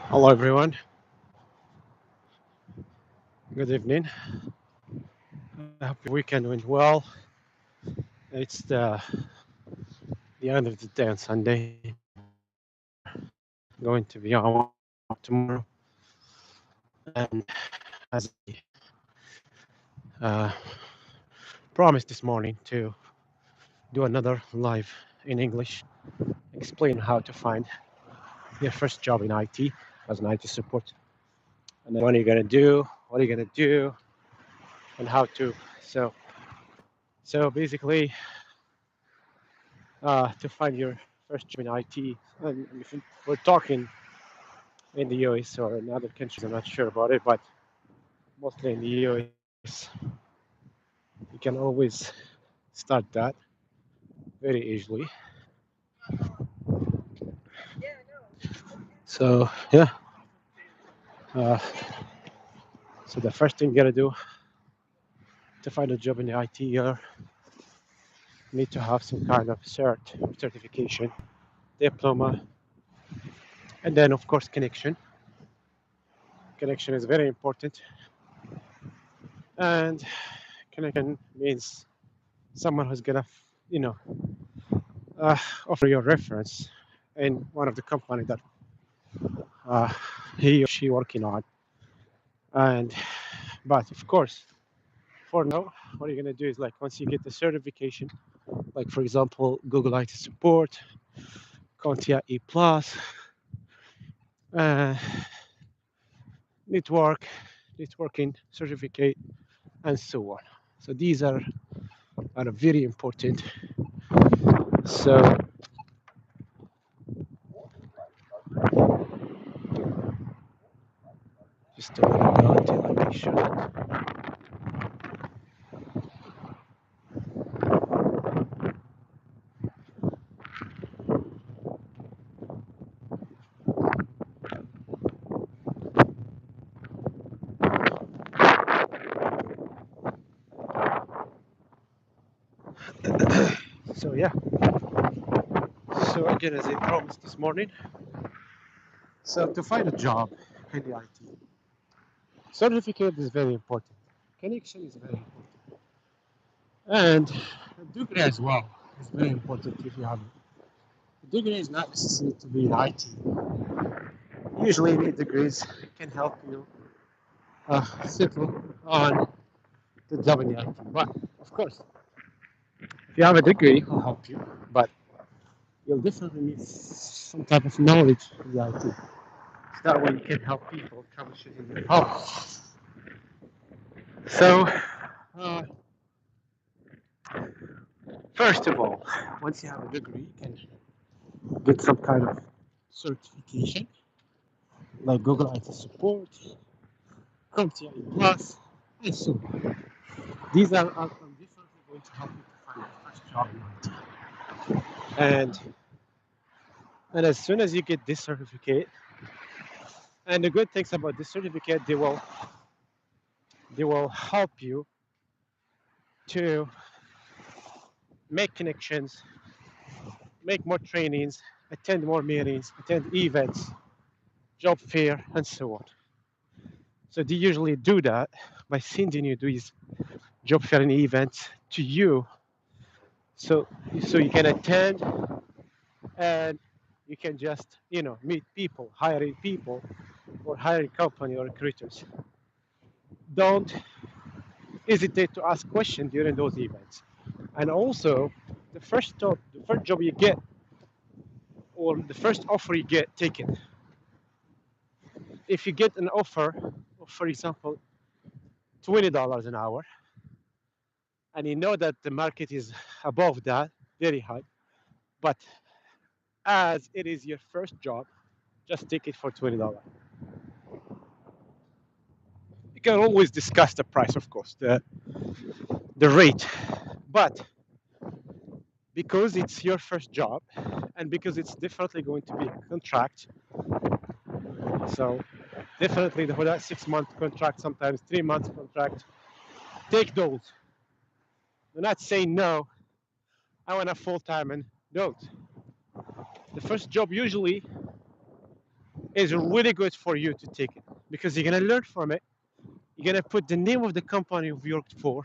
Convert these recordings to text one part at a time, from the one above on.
Hello, everyone. Good evening. I hope your weekend went well. It's the end of the day on Sunday. We're going to be on tomorrow, and as I uh, promised this morning to do another live in English, explain how to find your first job in IT as an IT support, and then what are you gonna do, what are you gonna do, and how to. So, so basically, to find your first job in IT, and if we're talking in the US or in other countries. I'm not sure about it, but mostly in the US, you can always start that very easily. So yeah, uh, so the first thing you gotta do to find a job in the IT, you need to have some kind of certification, diploma, and then of course connection. Connection is very important, and connection means someone who's gonna, you know, uh, offer your reference in one of the company that uh, he or she working on. And but of course, for now, what you're gonna do is like once you get the certification, like for example, Google IT support, CompTIA E plus, uh, network, networking certificate, and so on. So these are very important. So just a minute now until I make sure that. So yeah. So again, as I promised this morning, so to find a job in the IT, certificate is very important. Connection is very important. And a degree as well is very important if you have it. A degree is not necessary to be in IT. Usually, any degrees can help you settle on the job in the IT. But of course, if you have a degree, it will help you. But you'll definitely need some type of knowledge in the IT. So that way you can help people troubleshooting their problems. So, uh, first of all, once you have a degree, you can get some kind of certification like Google IT support, CompTIA Plus, and so on. These are definitely going to help you to find your first job in IT. And as soon as you get this certificate, and the good things about this certificate, they will help you to make connections, make more trainings, attend more meetings, attend events, job fair, and so on. So they usually do that by sending you these job fair and events to you, so you can attend and you can just meet people, hiring people, or hiring company or recruiters. Don't hesitate to ask questions during those events. And also, the first job you get, or the first offer you get, take it. If you get an offer of, for example, $20 an hour, and you know that the market is above that, very high, but as it is your first job, just take it for $20. You can always discuss the price, of course, the rate, but because it's your first job and because it's definitely going to be a contract, so definitely for that 6 month contract, sometimes 3 months contract, take those. Do not say no, I want a full time, and don't. The first job usually is really good for you to take it because you're gonna learn from it. You're gonna put the name of the company you've worked for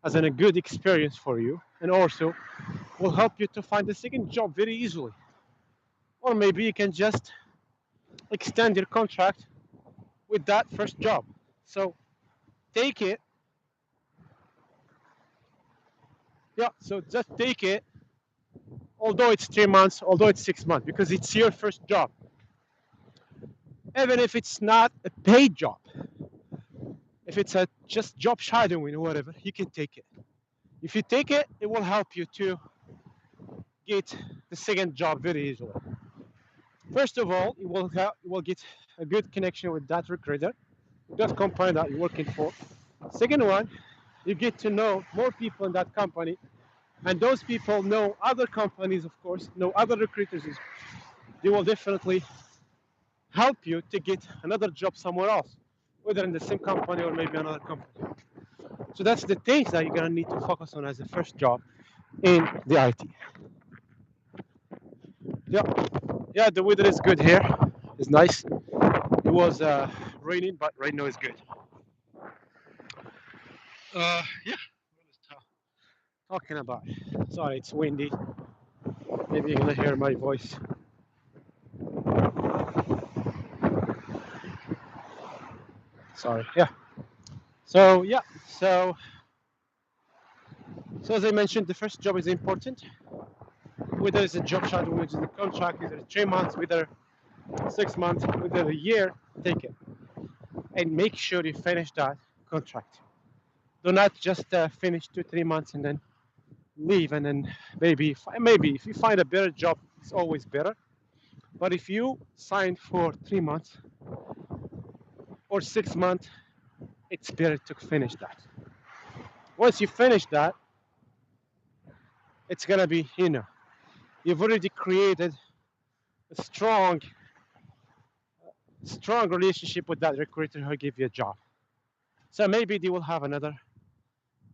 as a good experience for you, and also will help you to find a second job very easily. Or maybe you can just extend your contract with that first job. So take it. Yeah, so just take it, although it's 3 months, although it's 6 months, because it's your first job. Even if it's not a paid job, if it's a just job shadowing or whatever, you can take it. If you take it, it will help you to get the second job very easily. First of all, you will get a good connection with that recruiter, that company that you're working for. Second one, you get to know more people in that company, and those people know other companies, of course, know other recruiters. They will definitely help you to get another job somewhere else, whether in the same company or maybe another company. So that's the things that you're gonna need to focus on as a first job in the IT. Yeah, yeah, the weather is good here. It's nice. It was raining, but right now it's good. Yeah, what was talking about? Sorry, it's windy. Maybe you're gonna hear my voice. Sorry. Yeah. So yeah. So so as I mentioned, the first job is important. Whether it's a job shot, which is a contract, either 3 months, whether 6 months, whether a year, take it and make sure you finish that contract. Do not just finish 2 3 months and then leave and then maybe if you find a better job, it's always better. But if you sign for 3 months or 6 months, it's better to finish that. Once you finish that, it's gonna be you've already created a strong relationship with that recruiter who give you a job. So maybe they will have another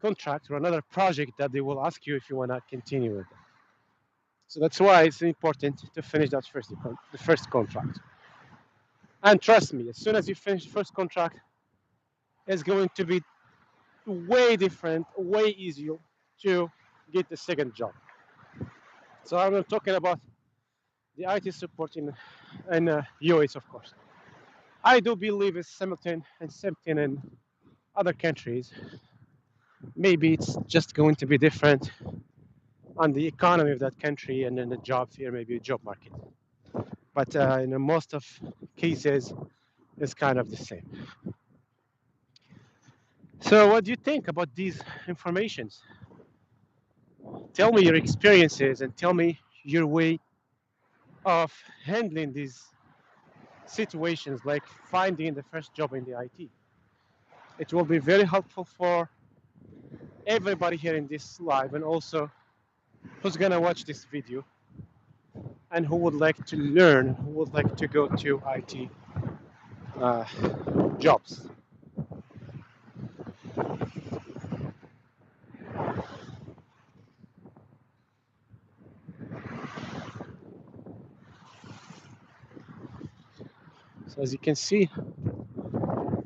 contract or another project that they will ask you if you want to continue with it. So that's why it's important to finish the first contract. And trust me, as soon as you finish the first contract, it's going to be way different, way easier to get the second job. So I'm talking about the IT support in US, of course. I do believe it's same in other countries. Maybe it's just going to be different on the economy of that country and then the job fair, maybe a job market. But in most of cases, it's kind of the same. So, what do you think about these informations? Tell me your experiences and tell me your way of handling these situations, like finding the first job in the IT. It will be very helpful for everybody here in this live and also who's gonna watch this video and who would like to learn, who would like to go to IT uh, jobs. So as you can see,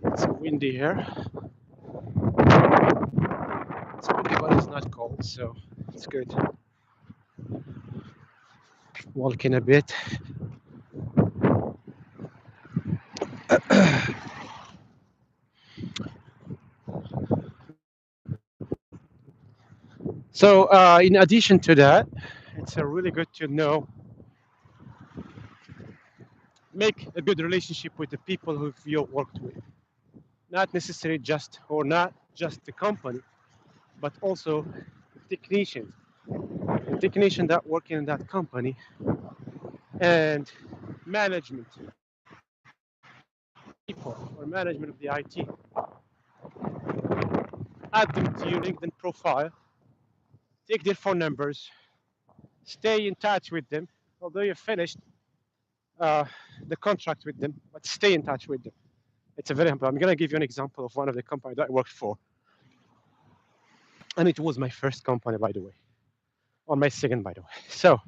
it's windy here. It's windy, but it's not cold, so it's good. Walking a bit. So in addition to that, it's really good to know, make a good relationship with the people who you worked with. Not necessarily just or not just the company, but also technicians. The technician that working in that company and management people or management of the IT. Add them to your LinkedIn profile, take their phone numbers, stay in touch with them. Although you finished uh, the contract with them, but stay in touch with them. It's a very important. I'm going to give you an example of one of the companies that I worked for. And it was my first company, by the way, or my second, by the way. So